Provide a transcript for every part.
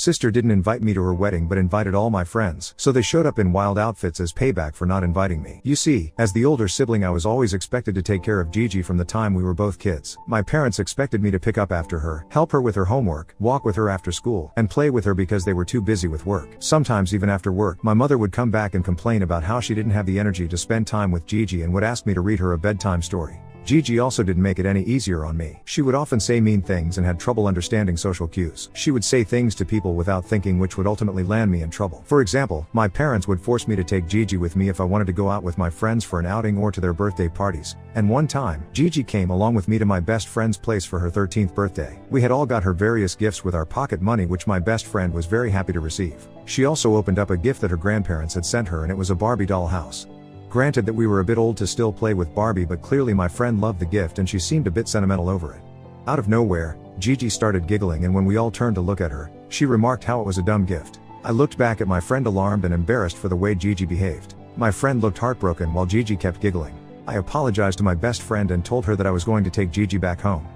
sister didn't invite me to her wedding but invited all my friends, so they showed up in wild outfits as payback for not inviting me. You see, as the older sibling I was always expected to take care of Gigi from the time we were both kids. My parents expected me to pick up after her, help her with her homework, walk with her after school, and play with her because they were too busy with work. Sometimes even after work, my mother would come back and complain about how she didn't have the energy to spend time with Gigi and would ask me to read her a bedtime story. Gigi also didn't make it any easier on me. She would often say mean things and had trouble understanding social cues. She would say things to people without thinking, which would ultimately land me in trouble. For example, my parents would force me to take Gigi with me if I wanted to go out with my friends for an outing or to their birthday parties. And one time, Gigi came along with me to my best friend's place for her 13th birthday. We had all got her various gifts with our pocket money, which my best friend was very happy to receive. She also opened up a gift that her grandparents had sent her, and it was a Barbie doll house. Granted that we were a bit old to still play with Barbie, but clearly my friend loved the gift and she seemed a bit sentimental over it. Out of nowhere, Gigi started giggling, and when we all turned to look at her, she remarked how it was a dumb gift. I looked back at my friend alarmed and embarrassed for the way Gigi behaved. My friend looked heartbroken while Gigi kept giggling. I apologized to my best friend and told her that I was going to take Gigi back home.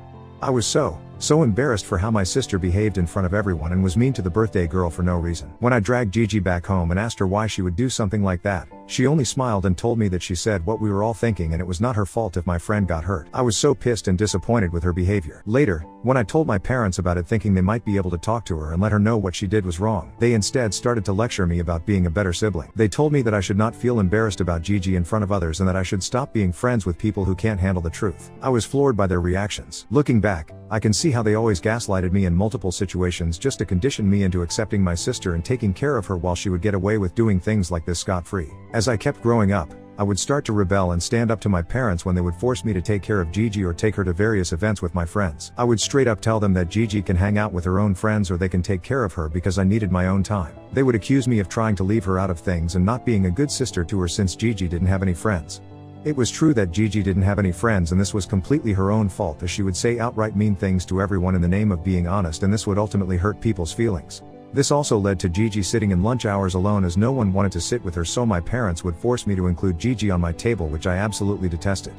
I was so embarrassed for how my sister behaved in front of everyone and was mean to the birthday girl for no reason. When I dragged Gigi back home and asked her why she would do something like that, she only smiled and told me that she said what we were all thinking and it was not her fault if my friend got hurt. I was so pissed and disappointed with her behavior. Later, when I told my parents about it, thinking they might be able to talk to her and let her know what she did was wrong, they instead started to lecture me about being a better sibling. They told me that I should not feel embarrassed about Gigi in front of others and that I should stop being friends with people who can't handle the truth. I was floored by their reactions. Looking back, I can see how they always gaslighted me in multiple situations just to condition me into accepting my sister and taking care of her while she would get away with doing things like this scot-free. As I kept growing up, I would start to rebel and stand up to my parents when they would force me to take care of Gigi or take her to various events with my friends. I would straight up tell them that Gigi can hang out with her own friends or they can take care of her because I needed my own time. They would accuse me of trying to leave her out of things and not being a good sister to her since Gigi didn't have any friends. It was true that Gigi didn't have any friends, and this was completely her own fault, as she would say outright mean things to everyone in the name of being honest, and this would ultimately hurt people's feelings. This also led to Gigi sitting in lunch hours alone as no one wanted to sit with her, so my parents would force me to include Gigi on my table, which I absolutely detested.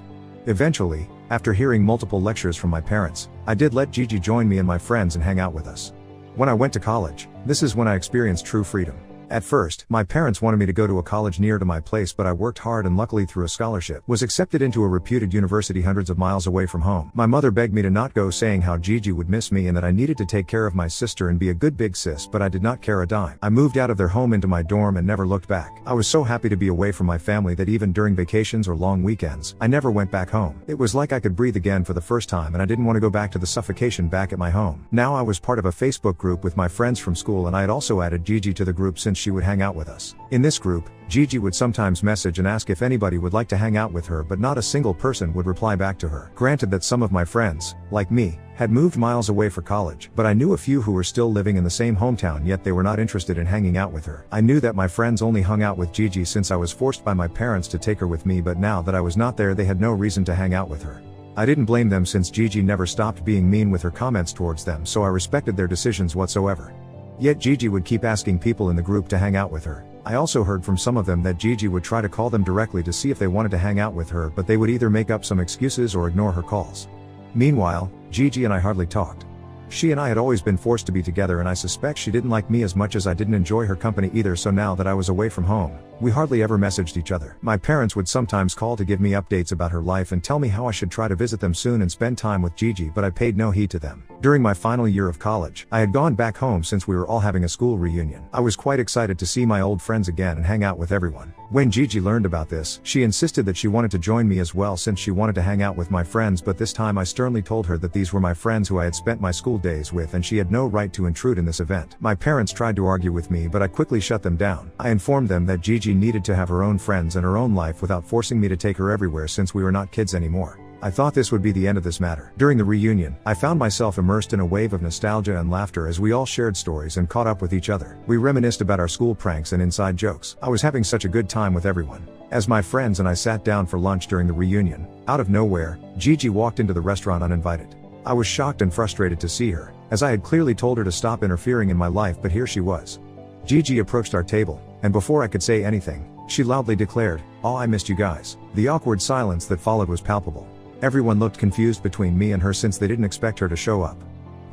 Eventually, after hearing multiple lectures from my parents, I did let Gigi join me and my friends and hang out with us. When I went to college, this is when I experienced true freedom. At first, my parents wanted me to go to a college near to my place, but I worked hard and luckily through a scholarship was accepted into a reputed university hundreds of miles away from home. My mother begged me to not go, saying how Gigi would miss me and that I needed to take care of my sister and be a good big sis, but I did not care a dime. I moved out of their home into my dorm and never looked back. I was so happy to be away from my family that even during vacations or long weekends, I never went back home. It was like I could breathe again for the first time, and I didn't want to go back to the suffocation back at my home. Now I was part of a Facebook group with my friends from school, and I had also added Gigi to the group since she would hang out with us. In this group, Gigi would sometimes message and ask if anybody would like to hang out with her, but not a single person would reply back to her. Granted that some of my friends, like me, had moved miles away for college, but I knew a few who were still living in the same hometown, yet they were not interested in hanging out with her. I knew that my friends only hung out with Gigi since I was forced by my parents to take her with me, but now that I was not there, they had no reason to hang out with her. I didn't blame them since Gigi never stopped being mean with her comments towards them, so I respected their decisions whatsoever. Yet Gigi would keep asking people in the group to hang out with her. I also heard from some of them that Gigi would try to call them directly to see if they wanted to hang out with her, but they would either make up some excuses or ignore her calls. Meanwhile, Gigi and I hardly talked. She and I had always been forced to be together, and I suspect she didn't like me as much as I didn't enjoy her company either, so now that I was away from home, we hardly ever messaged each other. My parents would sometimes call to give me updates about her life and tell me how I should try to visit them soon and spend time with Gigi, but I paid no heed to them. During my final year of college, I had gone back home since we were all having a school reunion. I was quite excited to see my old friends again and hang out with everyone. When Gigi learned about this, she insisted that she wanted to join me as well since she wanted to hang out with my friends, but this time I sternly told her that these were my friends who I had spent my school days with and she had no right to intrude in this event. My parents tried to argue with me, but I quickly shut them down. I informed them that Gigi needed to have her own friends and her own life without forcing me to take her everywhere since we were not kids anymore. I thought this would be the end of this matter. During the reunion, I found myself immersed in a wave of nostalgia and laughter as we all shared stories and caught up with each other. We reminisced about our school pranks and inside jokes. I was having such a good time with everyone. As my friends and I sat down for lunch during the reunion, out of nowhere, Gigi walked into the restaurant uninvited. I was shocked and frustrated to see her, as I had clearly told her to stop interfering in my life, but here she was. Gigi approached our table, and before I could say anything, she loudly declared, "Oh, I missed you guys." The awkward silence that followed was palpable. Everyone looked confused between me and her since they didn't expect her to show up.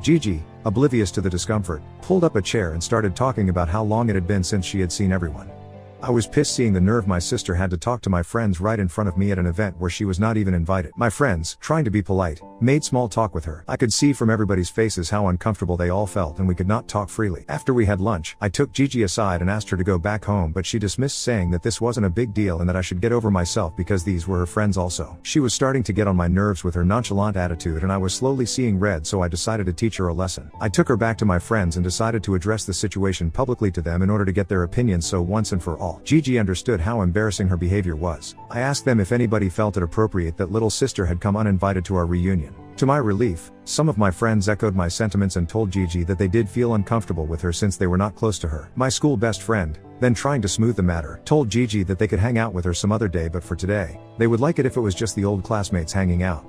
Gigi, oblivious to the discomfort, pulled up a chair and started talking about how long it had been since she had seen everyone. I was pissed seeing the nerve my sister had to talk to my friends right in front of me at an event where she was not even invited. My friends, trying to be polite, made small talk with her. I could see from everybody's faces how uncomfortable they all felt and we could not talk freely. After we had lunch, I took Gigi aside and asked her to go back home, but she dismissed, saying that this wasn't a big deal and that I should get over myself because these were her friends also. She was starting to get on my nerves with her nonchalant attitude and I was slowly seeing red, so I decided to teach her a lesson. I took her back to my friends and decided to address the situation publicly to them in order to get their opinions so once and for all. Gigi understood how embarrassing her behavior was. I asked them if anybody felt it appropriate that little sister had come uninvited to our reunion. To my relief, some of my friends echoed my sentiments and told Gigi that they did feel uncomfortable with her since they were not close to her. My school best friend, then trying to smooth the matter, told Gigi that they could hang out with her some other day, but for today, they would like it if it was just the old classmates hanging out.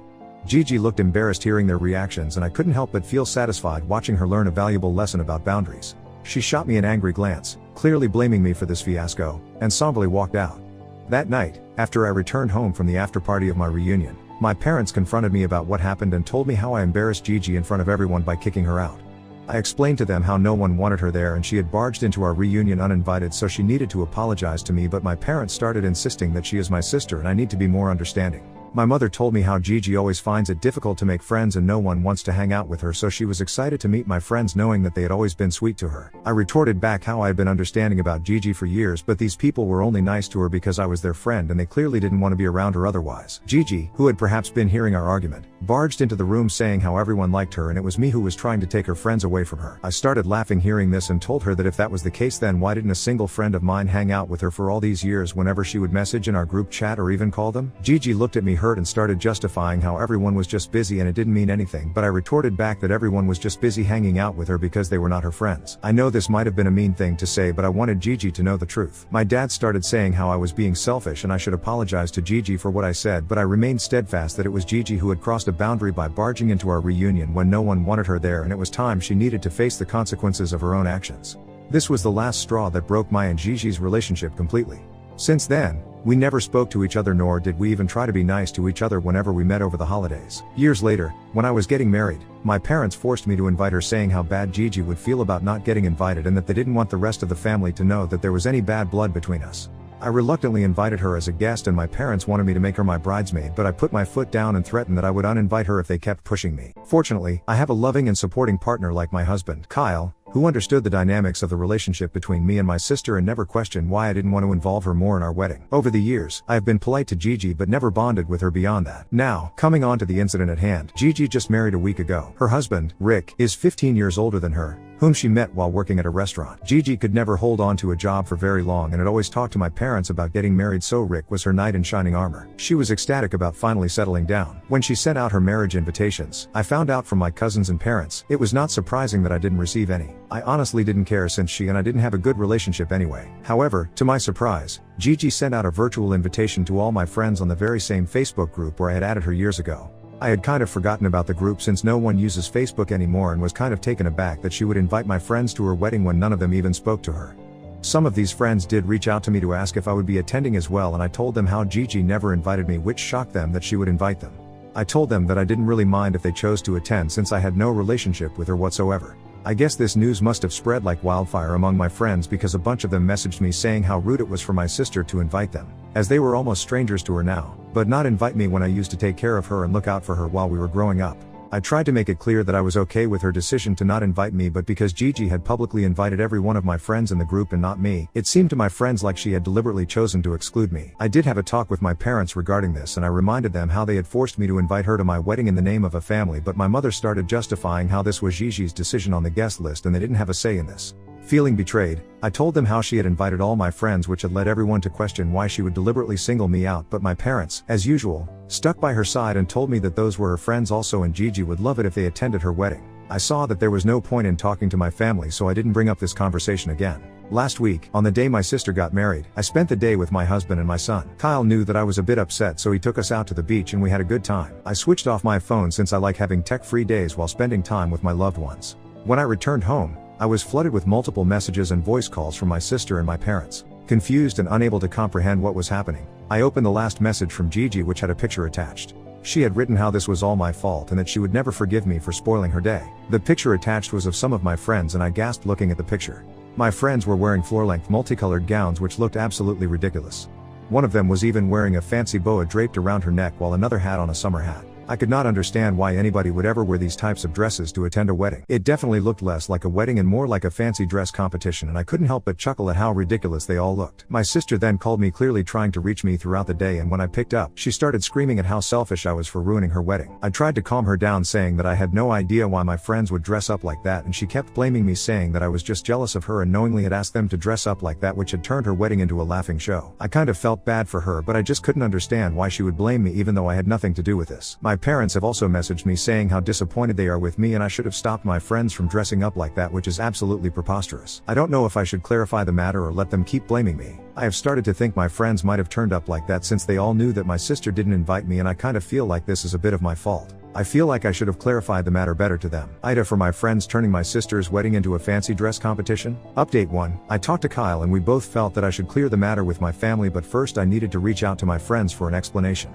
Gigi looked embarrassed hearing their reactions and I couldn't help but feel satisfied watching her learn a valuable lesson about boundaries. She shot me an angry glance, clearly blaming me for this fiasco, and somberly walked out. That night, after I returned home from the after-party of my reunion, my parents confronted me about what happened and told me how I embarrassed Gigi in front of everyone by kicking her out. I explained to them how no one wanted her there and she had barged into our reunion uninvited, so she needed to apologize to me, but my parents started insisting that she is my sister and I need to be more understanding. My mother told me how Gigi always finds it difficult to make friends and no one wants to hang out with her, so she was excited to meet my friends knowing that they had always been sweet to her. I retorted back how I had been understanding about Gigi for years, but these people were only nice to her because I was their friend and they clearly didn't want to be around her otherwise. Gigi, who had perhaps been hearing our argument, barged into the room saying how everyone liked her and it was me who was trying to take her friends away from her. I started laughing hearing this and told her that if that was the case, then why didn't a single friend of mine hang out with her for all these years whenever she would message in our group chat or even call them? Gigi looked at me hurt and started justifying how everyone was just busy and it didn't mean anything, but I retorted back that everyone was just busy hanging out with her because they were not her friends. I know this might have been a mean thing to say, but I wanted Gigi to know the truth. My dad started saying how I was being selfish and I should apologize to Gigi for what I said, but I remained steadfast that it was Gigi who had crossed a boundary by barging into our reunion when no one wanted her there and it was time she needed to face the consequences of her own actions. This was the last straw that broke my and Gigi's relationship completely. Since then, we never spoke to each other, nor did we even try to be nice to each other whenever we met over the holidays. Years later, when I was getting married, my parents forced me to invite her, saying how bad Gigi would feel about not getting invited and that they didn't want the rest of the family to know that there was any bad blood between us. I reluctantly invited her as a guest and my parents wanted me to make her my bridesmaid, but I put my foot down and threatened that I would uninvite her if they kept pushing me. Fortunately, I have a loving and supporting partner like my husband, Kyle, who understood the dynamics of the relationship between me and my sister and never questioned why I didn't want to involve her more in our wedding. Over the years, I have been polite to Gigi but never bonded with her beyond that. Now, coming on to the incident at hand, Gigi just married a week ago. Her husband, Rick, is 15 years older than her, whom she met while working at a restaurant. Gigi could never hold on to a job for very long and had always talked to my parents about getting married, so Rick was her knight in shining armor. She was ecstatic about finally settling down. When she sent out her marriage invitations, I found out from my cousins and parents. It was not surprising that I didn't receive any. I honestly didn't care since she and I didn't have a good relationship anyway. However, to my surprise, Gigi sent out a virtual invitation to all my friends on the very same Facebook group where I had added her years ago. I had kind of forgotten about the group since no one uses Facebook anymore and was kind of taken aback that she would invite my friends to her wedding when none of them even spoke to her. Some of these friends did reach out to me to ask if I would be attending as well, and I told them how Gigi never invited me, which shocked them that she would invite them. I told them that I didn't really mind if they chose to attend since I had no relationship with her whatsoever. I guess this news must have spread like wildfire among my friends because a bunch of them messaged me saying how rude it was for my sister to invite them, as they were almost strangers to her now, but not invite me when I used to take care of her and look out for her while we were growing up. I tried to make it clear that I was okay with her decision to not invite me, but because Gigi had publicly invited every one of my friends in the group and not me, it seemed to my friends like she had deliberately chosen to exclude me. I did have a talk with my parents regarding this and I reminded them how they had forced me to invite her to my wedding in the name of a family, but my mother started justifying how this was Gigi's decision on the guest list and they didn't have a say in this. Feeling betrayed, I told them how she had invited all my friends, which had led everyone to question why she would deliberately single me out, but my parents, as usual, stuck by her side and told me that those were her friends also and Gigi would love it if they attended her wedding. I saw that there was no point in talking to my family, so I didn't bring up this conversation again. Last week, on the day my sister got married, I spent the day with my husband and my son. Kyle knew that I was a bit upset, so he took us out to the beach and we had a good time. I switched off my phone since I like having tech-free days while spending time with my loved ones. When I returned home, I was flooded with multiple messages and voice calls from my sister and my parents. Confused and unable to comprehend what was happening, I opened the last message from Gigi, which had a picture attached. She had written how this was all my fault and that she would never forgive me for spoiling her day. The picture attached was of some of my friends and I gasped looking at the picture. My friends were wearing floor-length multicolored gowns which looked absolutely ridiculous. One of them was even wearing a fancy boa draped around her neck while another had on a summer hat. I could not understand why anybody would ever wear these types of dresses to attend a wedding. It definitely looked less like a wedding and more like a fancy dress competition, and I couldn't help but chuckle at how ridiculous they all looked. My sister then called me, clearly trying to reach me throughout the day, and when I picked up, she started screaming at how selfish I was for ruining her wedding. I tried to calm her down, saying that I had no idea why my friends would dress up like that, and she kept blaming me, saying that I was just jealous of her and knowingly had asked them to dress up like that, which had turned her wedding into a laughing show. I kind of felt bad for her, but I just couldn't understand why she would blame me even though I had nothing to do with this. My parents have also messaged me saying how disappointed they are with me and I should have stopped my friends from dressing up like that, which is absolutely preposterous. I don't know if I should clarify the matter or let them keep blaming me. I have started to think my friends might have turned up like that since they all knew that my sister didn't invite me, and I kind of feel like this is a bit of my fault. I feel like I should have clarified the matter better to them. AITA for my friends turning my sister's wedding into a fancy dress competition. Update 1. I talked to Kyle and we both felt that I should clear the matter with my family, but first I needed to reach out to my friends for an explanation.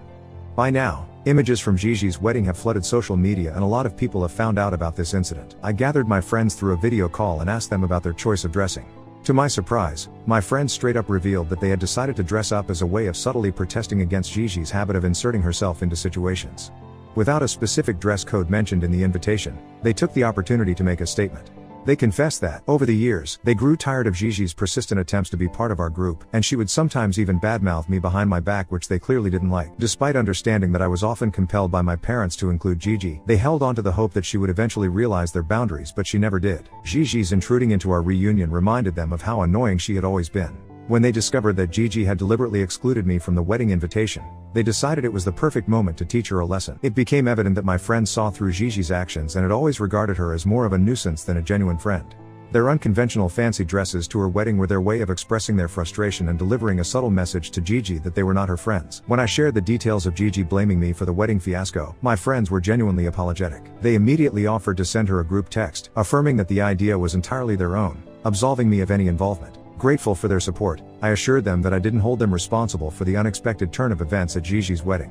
By now, images from Gigi's wedding have flooded social media and a lot of people have found out about this incident. I gathered my friends through a video call and asked them about their choice of dressing. To my surprise, my friends straight up revealed that they had decided to dress up as a way of subtly protesting against Gigi's habit of inserting herself into situations. Without a specific dress code mentioned in the invitation, they took the opportunity to make a statement. They confessed that, over the years, they grew tired of Gigi's persistent attempts to be part of our group, and she would sometimes even badmouth me behind my back, which they clearly didn't like. Despite understanding that I was often compelled by my parents to include Gigi, they held on to the hope that she would eventually realize their boundaries, but she never did. Gigi's intruding into our reunion reminded them of how annoying she had always been. When they discovered that Gigi had deliberately excluded me from the wedding invitation, they decided it was the perfect moment to teach her a lesson. It became evident that my friends saw through Gigi's actions and had always regarded her as more of a nuisance than a genuine friend. Their unconventional fancy dresses to her wedding were their way of expressing their frustration and delivering a subtle message to Gigi that they were not her friends. When I shared the details of Gigi blaming me for the wedding fiasco, my friends were genuinely apologetic. They immediately offered to send her a group text, affirming that the idea was entirely their own, absolving me of any involvement. Grateful for their support, I assured them that I didn't hold them responsible for the unexpected turn of events at Gigi's wedding.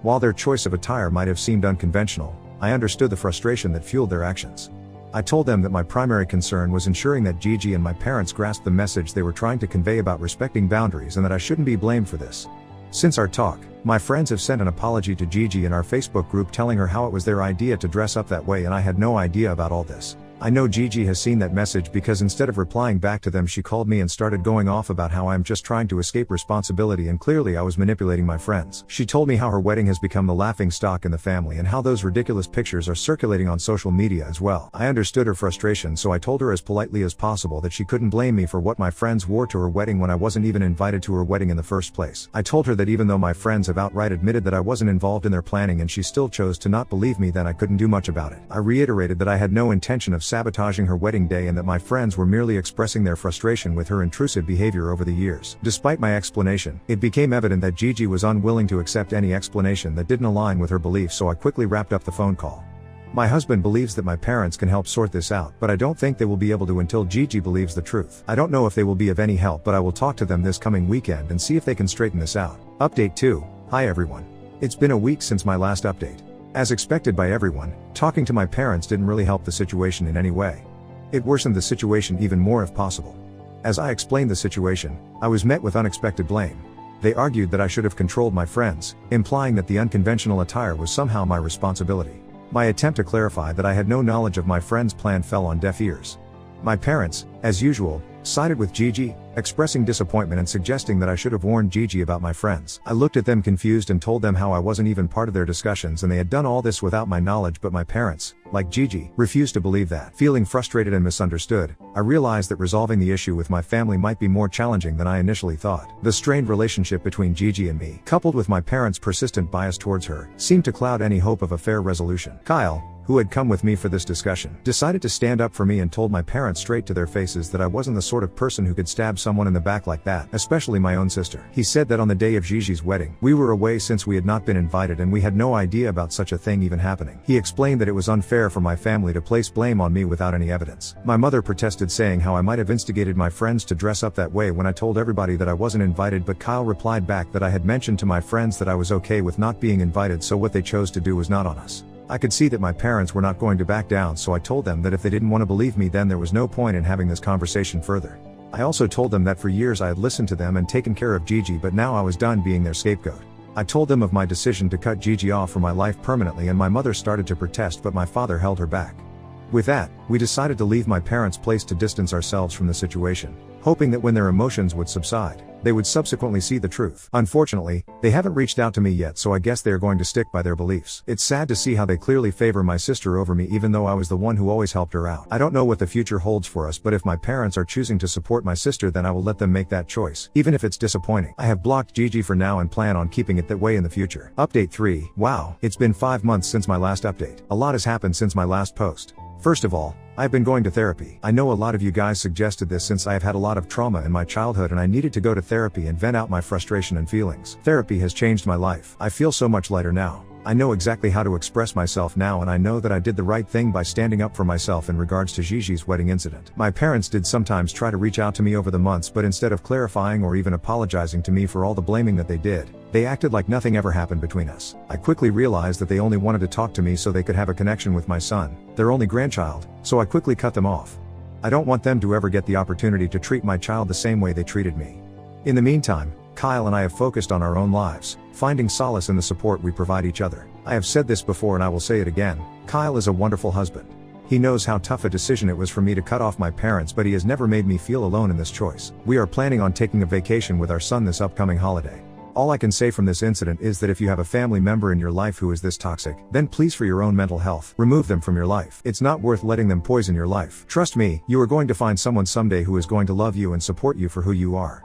While their choice of attire might have seemed unconventional, I understood the frustration that fueled their actions. I told them that my primary concern was ensuring that Gigi and my parents grasped the message they were trying to convey about respecting boundaries and that I shouldn't be blamed for this. Since our talk, my friends have sent an apology to Gigi in our Facebook group telling her how it was their idea to dress up that way and I had no idea about all this. I know Gigi has seen that message because instead of replying back to them, she called me and started going off about how I'm just trying to escape responsibility and clearly I was manipulating my friends. She told me how her wedding has become the laughing stock in the family and how those ridiculous pictures are circulating on social media as well. I understood her frustration, so I told her as politely as possible that she couldn't blame me for what my friends wore to her wedding when I wasn't even invited to her wedding in the first place. I told her that even though my friends have outright admitted that I wasn't involved in their planning and she still chose to not believe me, then I couldn't do much about it. I reiterated that I had no intention of sabotaging her wedding day and that my friends were merely expressing their frustration with her intrusive behavior over the years. Despite my explanation, it became evident that Gigi was unwilling to accept any explanation that didn't align with her beliefs, so I quickly wrapped up the phone call. My husband believes that my parents can help sort this out, but I don't think they will be able to until Gigi believes the truth. I don't know if they will be of any help, but I will talk to them this coming weekend and see if they can straighten this out. Update 2. Hi everyone. It's been a week since my last update. As expected by everyone, talking to my parents didn't really help the situation in any way. It worsened the situation even more if possible. As I explained the situation, I was met with unexpected blame. They argued that I should have controlled my friends, implying that the unconventional attire was somehow my responsibility. My attempt to clarify that I had no knowledge of my friend's plan fell on deaf ears. My parents, as usual, sided with Gigi, expressing disappointment and suggesting that I should have warned Gigi about my friends. I looked at them confused and told them how I wasn't even part of their discussions and they had done all this without my knowledge, but my parents, like Gigi, refused to believe that. Feeling frustrated and misunderstood, I realized that resolving the issue with my family might be more challenging than I initially thought. The strained relationship between Gigi and me, coupled with my parents' persistent bias towards her, seemed to cloud any hope of a fair resolution. Kyle, who had come with me for this discussion, decided to stand up for me and told my parents straight to their faces that I wasn't the sort of person who could stab someone in the back like that, especially my own sister. He said that on the day of Gigi's wedding, we were away since we had not been invited and we had no idea about such a thing even happening. He explained that it was unfair for my family to place blame on me without any evidence. My mother protested, saying how I might have instigated my friends to dress up that way when I told everybody that I wasn't invited, but Kyle replied back that I had mentioned to my friends that I was okay with not being invited, so what they chose to do was not on us. I could see that my parents were not going to back down, so I told them that if they didn't want to believe me, then there was no point in having this conversation further. I also told them that for years I had listened to them and taken care of Gigi, but now I was done being their scapegoat. I told them of my decision to cut Gigi off from my life permanently, and my mother started to protest, but my father held her back. With that, we decided to leave my parents' place to distance ourselves from the situation, hoping that when their emotions would subside, they would subsequently see the truth. Unfortunately, they haven't reached out to me yet, so I guess they are going to stick by their beliefs. It's sad to see how they clearly favor my sister over me, even though I was the one who always helped her out. I don't know what the future holds for us, but if my parents are choosing to support my sister, then I will let them make that choice, even if it's disappointing. I have blocked Gigi for now and plan on keeping it that way in the future. Update 3. Wow, it's been 5 months since my last update. A lot has happened since my last post. First of all, I've been going to therapy. I know a lot of you guys suggested this since I have had a lot of trauma in my childhood and I needed to go to therapy and vent out my frustration and feelings. Therapy has changed my life. I feel so much lighter now. I know exactly how to express myself now, and I know that I did the right thing by standing up for myself in regards to Gigi's wedding incident. My parents did sometimes try to reach out to me over the months, but instead of clarifying or even apologizing to me for all the blaming that they did, they acted like nothing ever happened between us. I quickly realized that they only wanted to talk to me so they could have a connection with my son, their only grandchild, so I quickly cut them off. I don't want them to ever get the opportunity to treat my child the same way they treated me. In the meantime, Kyle and I have focused on our own lives, finding solace in the support we provide each other. I have said this before and I will say it again, Kyle is a wonderful husband. He knows how tough a decision it was for me to cut off my parents, but he has never made me feel alone in this choice. We are planning on taking a vacation with our son this upcoming holiday. All I can say from this incident is that if you have a family member in your life who is this toxic, then please, for your own mental health, remove them from your life. It's not worth letting them poison your life. Trust me, you are going to find someone someday who is going to love you and support you for who you are.